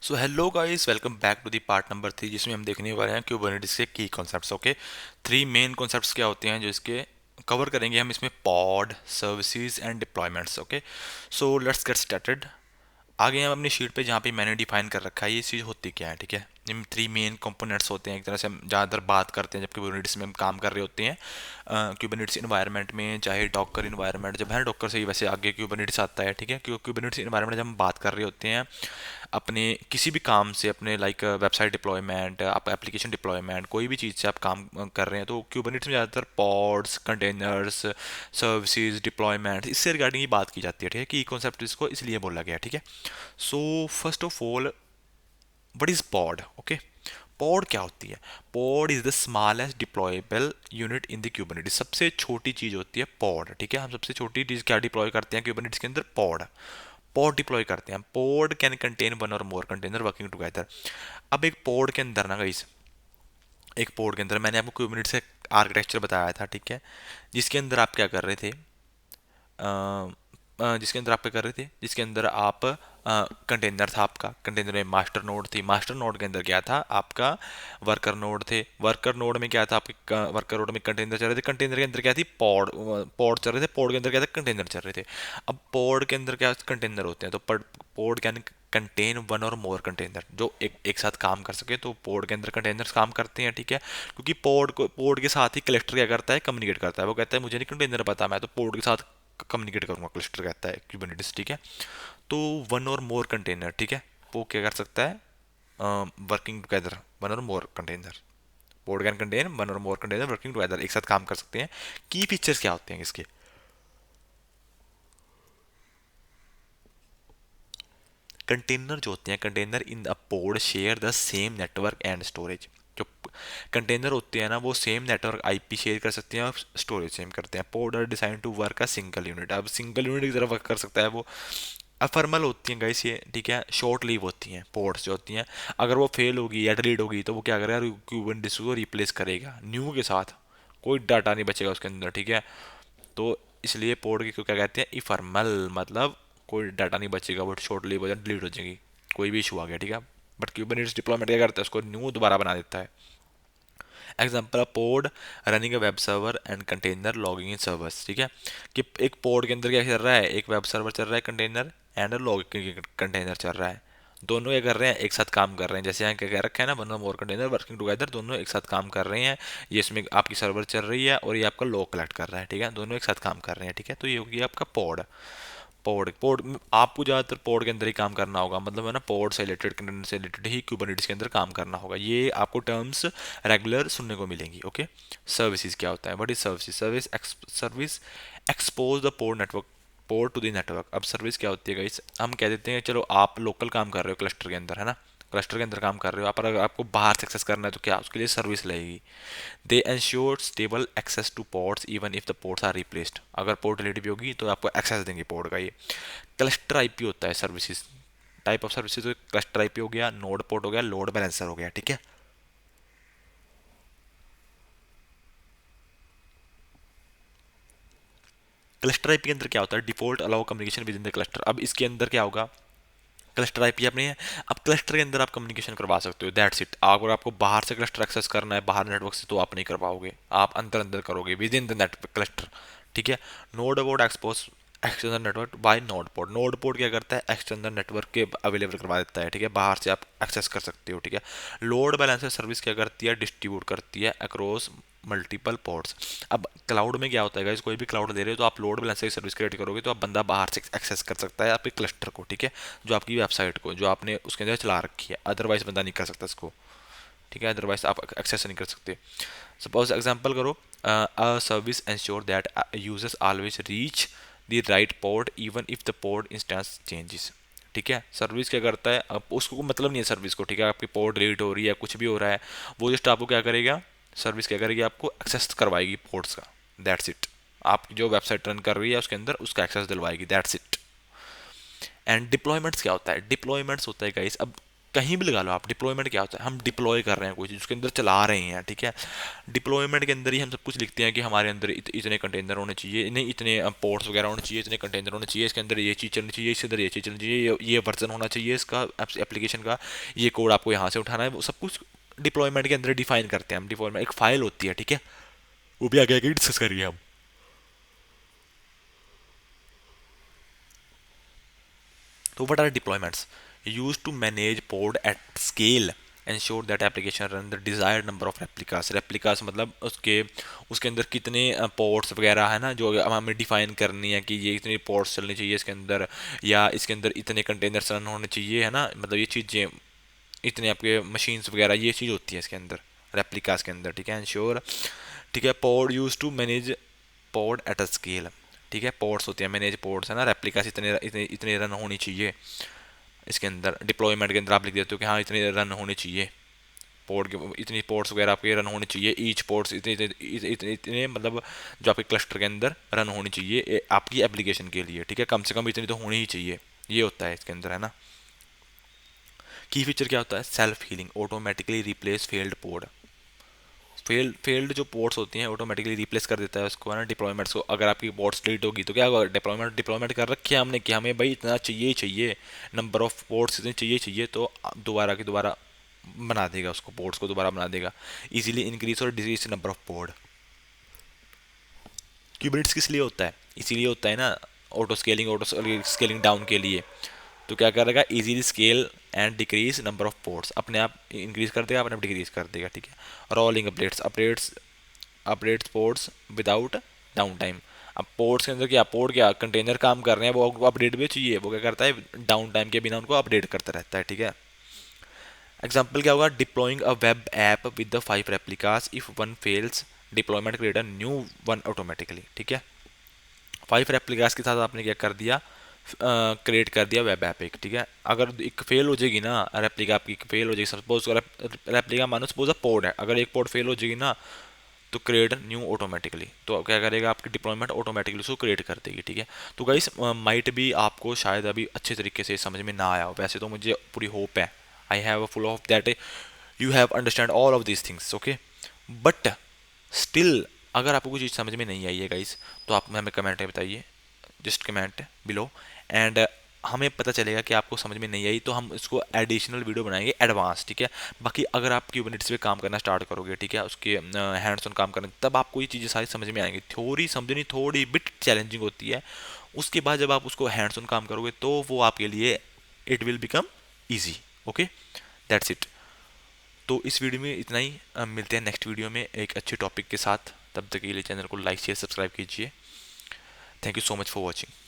So hello guys, welcome back to the part number 3 जिसमें हम देखने वाले हैं क्यूबरनेटिस के की concepts. Okay, three main concepts क्या होते हैं जो इसके कवर करेंगे हम इसमें: pod, services and deployments. Okay, so let's get started. आगे हम अपनी शीट पे जहाँ पे मैंने डिफाइन कर रखा है ये चीज़ होती क्या है। ठीक है, इन थ्री मेन कंपोनेंट्स होते हैं। एक तरह से हम ज़्यादातर बात करते हैं जब क्यूबरनेटिस में हम काम कर रहे होते हैं क्यूबरनेटिस इन्वायरमेंट में, चाहे डॉकर इन्वायरमेंट, जब है डॉकर से ही वैसे आगे क्यूबरनेटिस आता है। ठीक है, क्योंकि क्यूबरनेटिस इन्वायरमेंट जब हम बात कर रहे होते हैं अपने किसी भी काम से, अपने लाइक वेबसाइट डिप्लॉयमेंट, आप एप्लीकेशन डिप्लॉयमेंट, कोई भी चीज़ से आप काम कर रहे हैं, तो क्यूबरनेटिस में ज़्यादातर पॉड्स, कंटेनर्स, सर्विसेज, डिप्लॉयमेंट, इससे रिगार्डिंग ये बात की जाती है। ठीक है, कि कॉन्सेप्ट इसको इसलिए बोला गया। ठीक है, so first of all, what is pod? Okay, pod क्या होती है? Pod is the smallest deployable unit in the Kubernetes. सबसे छोटी चीज होती है पॉड। ठीक है, हम सबसे छोटी चीज क्या डिप्लॉय करते हैं क्यूबरनेटिस के अंदर? पॉड। पॉड डिप्लॉय करते हैं। Pod can contain one or more container working together. अब एक पॉड के अंदर ना गाइस, एक पॉड के अंदर मैंने आपको क्यूबरनेटिस का आर्किटेक्चर बताया था। ठीक है, जिसके अंदर आप क्या कर रहे थे, जिसके अंदर आप क्या कर रहे थे, जिसके अंदर आप कंटेनर था आपका, कंटेनर में मास्टर नोड थी, मास्टर नोड के अंदर क्या था आपका? वर्कर नोड थे, वर्कर नोड में क्या था आपके? वर्कर नोड में कंटेनर चल रहे थे, कंटेनर के अंदर क्या थी? पॉड, पॉड चल रहे थे, पॉड के अंदर क्या था? कंटेनर चल रहे थे। अब पॉड के अंदर क्या कंटेनर होते हैं, तो pod can contain one or more container जो एक साथ काम कर सके, तो पोर्ट के अंदर कंटेनर्स काम करते हैं। ठीक है, क्योंकि पोर्ट के साथ ही कलेक्टर क्या करता है? कम्युनिकेट करता है। वो कहता है मुझे नहीं कंटेनर पता, मैं तो पोर्ट के साथ कम्युनिकेट करूंगा, क्लस्टर कहता है क्यूबरनेटिस। ठीक है, तो वन और मोर कंटेनर, ठीक है, वो क्या कर सकता है? Working together, one or more container. Port can contain one or more container working together, एक साथ काम कर सकते हैं। की फीचर्स क्या होते हैं इसके? कंटेनर जो होते हैं, container in the pod share the same network and storage. जो कंटेनर होते हैं ना, वो सेम नेटवर्क आईपी शेयर कर सकते हैं और स्टोरेज सेम करते हैं। Pod are design to work a single unit. अब सिंगल यूनिट की तरह वर्क कर सकता है वो। अफर्मल होती हैं गाइस ये। ठीक है, शॉर्ट लीव होती हैं पोर्ट्स जो होती हैं। अगर वो फेल होगी या डिलीट होगी तो वो क्या करेगा? क्यूबरनेटिस को रिप्लेस करेगा न्यू के साथ। कोई डाटा नहीं बचेगा उसके अंदर। ठीक है, तो इसलिए पोर्ट को क्या कहते हैं? इफर्मल, मतलब कोई डाटा नहीं बचेगा, वो शॉर्ट लिव हो जाए, डिलीट हो जाएगी, कोई भी इशू आ गया। ठीक है, बट क्यूबरनेटिस डिप्लॉयमेंट क्या करता है? उसको न्यू दोबारा बना देता है। Example of pod running a web server and container logging in servers. ठीक है, कि एक पोड के अंदर क्या चल रहा है? एक वेब सर्वर चल रहा है, कंटेनर एंड लॉगिंग कंटेनर चल रहा है। दोनों क्या कर रहे हैं? एक साथ काम कर रहे हैं। जैसे यहाँ क्या कह रखा है ना, one or more container working together, दोनों एक साथ काम कर रहे हैं। ये इसमें आपकी सर्वर चल रही है और ये आपका लॉग कलेक्ट कर रहा है। ठीक है, दोनों एक साथ काम कर रहे हैं। ठीक है, तो ये हो गया आपका पॉड। पोड पोड आपको ज़्यादातर पोड के अंदर ही काम करना होगा, मतलब है ना, पोड से रिलेटेड, कंटेनर से रिलेटेड ही क्यूबरनेटिस के अंदर काम करना होगा। ये आपको टर्म्स रेगुलर सुनने को मिलेंगी। ओके, सर्विसेज क्या होता है? What is services? Service expose the pod network, port to the network. अब सर्विस क्या होती है गाइस? हम कह देते हैं चलो आप लोकल काम कर रहे हो क्लस्टर के अंदर, है ना, क्लस्टर के अंदर काम कर रहे हो आप, पर अगर आपको बाहर से एक्सेस करना है तो क्या उसके लिए सर्विस लगेगी? They ensure stable access to ports even if the ports are replaced. अगर पोर्ट डिलीट भी होगी तो आपको एक्सेस देंगे पोर्ट का। ये क्लस्टर आईपी होता है सर्विसेज, टाइप ऑफ सर्विसेज। तो क्लस्टर आईपी हो गया, नोड पोर्ट हो गया, लोड बैलेंसर हो गया। ठीक है, क्लस्टर आईपी के अंदर क्या होता है? Default allow communication with in the cluster. अब इसके अंदर क्या होगा? क्लस्टर आईपी अपने है। अब क्लस्टर के अंदर आप कम्युनिकेशन करवा सकते हो, दैट्स इट। अगर आपको बाहर से क्लस्टर एक्सेस करना है, बाहर नेटवर्क से, तो आप नहीं कर पाओगे, आप अंदर अंदर करोगे within the net cluster. ठीक है, node about expose external network by node port. Node port क्या करता है? एक्सटर्नल नेटवर्क के अवेलेबल करवा देता है। ठीक है, बाहर से आप एक्सेस कर सकते हो। ठीक है, लोड बैलेंसर सर्विस क्या करती है? डिस्ट्रीब्यूट करती है अक्रॉस मल्टीपल पोर्ट्स। अब क्लाउड में क्या होता है गाइस? कोई भी क्लाउड दे रहे हो तो आप लोड बैलेंसर की सर्विस क्रिएट करोगे तो आप बंदा बाहर से एक्सेस कर सकता है आपके क्लस्टर को। ठीक है, जो आपकी वेबसाइट को, जो आपने उसके अंदर चला रखी है, अदरवाइज बंदा नहीं कर सकता इसको। ठीक है, अदरवाइज आप एक्सेस नहीं कर सकते। सपोज एग्जांपल करो, a service ensure that users always reach the right port even if the port instance changes. ठीक है, सर्विस क्या करता है? अब उसको मतलब नहीं है सर्विस को। ठीक है, आपकी पोर्ट डिलीट हो रही है, कुछ भी हो रहा है, वो जस्ट आपको क्या करेगा? सर्विस क्या करेगी? आपको एक्सेस करवाएगी पोर्ट्स का, दैट्स इट। आप जो वेबसाइट रन कर रही है उसके अंदर उसका एक्सेस दिलवाएगी, दैट्स इट। एंड डिप्लॉयमेंट्स क्या होता है? डिप्लॉयमेंट्स होता है गाइस, अब कहीं भी लगा लो आप। डिप्लॉयमेंट क्या होता है, हम डिप्लॉय कर रहे हैं कोई चीज़, उसके अंदर चला रहे हैं, ठीक है। डिप्लॉयमेंट के अंदर ही हम सब कुछ लिखते हैं कि हमारे अंदर इतने कंटेनर होने चाहिए, नहीं इतने पोर्ट्स वगैरह होने चाहिए, इतने कंटेनर होने चाहिए, इसके अंदर ये चीज़ चलनी चाहिए, इसके अंदर ये चीज़ चलनी चाहिए, ये वर्जन होना चाहिए इसका एप्लीकेशन का, ये कोड आपको यहाँ से उठाना है, वो सब कुछ डिप्लॉयमेंट के अंदर डिफाइन करते हैं हम। डिप्लॉयमेंट एक फाइल होती है, ठीक है, वो भी आगे आगे डिस्कस करिए हम। So what are deployments? Used to manage pod at scale, ensure that application run the desired number of replicas. Replicas मतलब उसके उसके अंदर कितने पोर्ट्स वगैरह है ना, जो हमें डिफाइन करनी है कि ये इतनी पोर्ट्स चलनी चाहिए इसके अंदर, या इसके अंदर इतने कंटेनर्स रन होने चाहिए, है ना, मतलब ये चीज़ें, इतने आपके मशीन्स वगैरह, ये चीज़ होती है इसके अंदर, रेप्लिकास के अंदर, ठीक है। इंश्योर, ठीक है। Pod use to manage pod at a scale, ठीक है। पॉड्स होते हैं, मैनेज पॉड्स है ना, रेप्लिकास इतने इतने इतने रन होनी चाहिए इसके अंदर। डिप्लॉयमेंट के अंदर आप लिख देते हो कि हाँ इतने रन होने चाहिए पोर्ट के, इतनी पोर्ट्स वगैरह आपके रन होने चाहिए, ईच पोर्ट्स इतने इतने इतने इतने इतने, मतलब जो आपके क्लस्टर के अंदर रन होनी चाहिए आपकी एप्लीकेशन के लिए, ठीक है, कम से कम इतनी तो होनी ही चाहिए, ये होता है इसके अंदर, है ना। की फीचर क्या होता है, self healing, automatically replace failed port. Failed जो पोर्ट्स होती हैं ऑटोमेटिकली रिप्लेस कर देता है उसको, है ना, डिप्लॉयमेंट्स को। अगर आपकी पोर्ट्स डिलीट होगी तो क्या होगा, डिप्लॉयमेंट कर रखी है हमने कि हमें भाई इतना चाहिए ही चाहिए, नंबर ऑफ पोर्ट्स इतने चाहिए चाहिए, तो दोबारा की दोबारा बना देगा उसको, पोर्ट्स को दोबारा बना देगा। इजीली इंक्रीज और decrease number of port. Qubits किस लिए होता है, इसीलिए होता है ना, ऑटो स्केलिंग डाउन के लिए। तो क्या करेगा, easily scale and decrease number of ports, अपने आप इंक्रीज कर देगा, अपने आप डिक्रीज कर देगा, ठीक है। Rolling updates ports without down time. अब पोर्ट्स के अंदर क्या, पोर्ट क्या कंटेनर काम कर रहे हैं, वो अपडेट भी चाहिए, वो क्या करता है डाउन टाइम के बिना उनको अपडेट करता रहता है, ठीक है। एग्जाम्पल क्या होगा, deploying a web app with the 5 replicas, if one fails deployment create a new one automatically, ठीक है। 5 रेप्लिकास के साथ आपने क्या कर दिया, क्रिएट कर दिया वेब ऐप एक, ठीक है। अगर एक फेल हो जाएगी ना, रेप्लिका आपकी फेल हो जाएगी, सपोज रेप्लिका मानो सपोज अ पोर्ट है, अगर एक पोर्ट फेल हो जाएगी ना, तो क्रिएट न्यू ऑटोमेटिकली, तो क्या करेगा आपकी डिप्लॉयमेंट ऑटोमेटिकली उसको क्रिएट कर देगी, ठीक है। तो गाइस माइट भी आपको शायद अभी अच्छे तरीके से समझ में ना आया हो, वैसे तो मुझे पूरी होप है, I have a full of that you have understand all of these things, okay. But still अगर आपको कोई चीज़ समझ में नहीं आई है गाइस, तो आप हमें कमेंट में बताइए, जस्ट कमेंट बिलो, एंड हमें पता चलेगा कि आपको समझ में नहीं आई, तो हम इसको एडिशनल वीडियो बनाएंगे एडवांस, ठीक है। बाकी अगर आप क्यूबरनेटिस पे काम करना स्टार्ट करोगे, ठीक है, उसके हैंड्स ऑन काम करना, तब आपको ये चीज़ें सारी समझ में आएंगी। थ्योरी समझनी थोड़ी बिट चैलेंजिंग होती है, उसके बाद जब आप उसको हैंड्स ऑन काम करोगे तो वो आपके लिए it will become easy, okay. That's it. तो इस वीडियो में इतना ही, मिलते हैं नेक्स्ट वीडियो में एक अच्छे टॉपिक के साथ। तब तक के लिए चैनल को लाइक शेयर सब्सक्राइब कीजिए। Thank you so much for watching.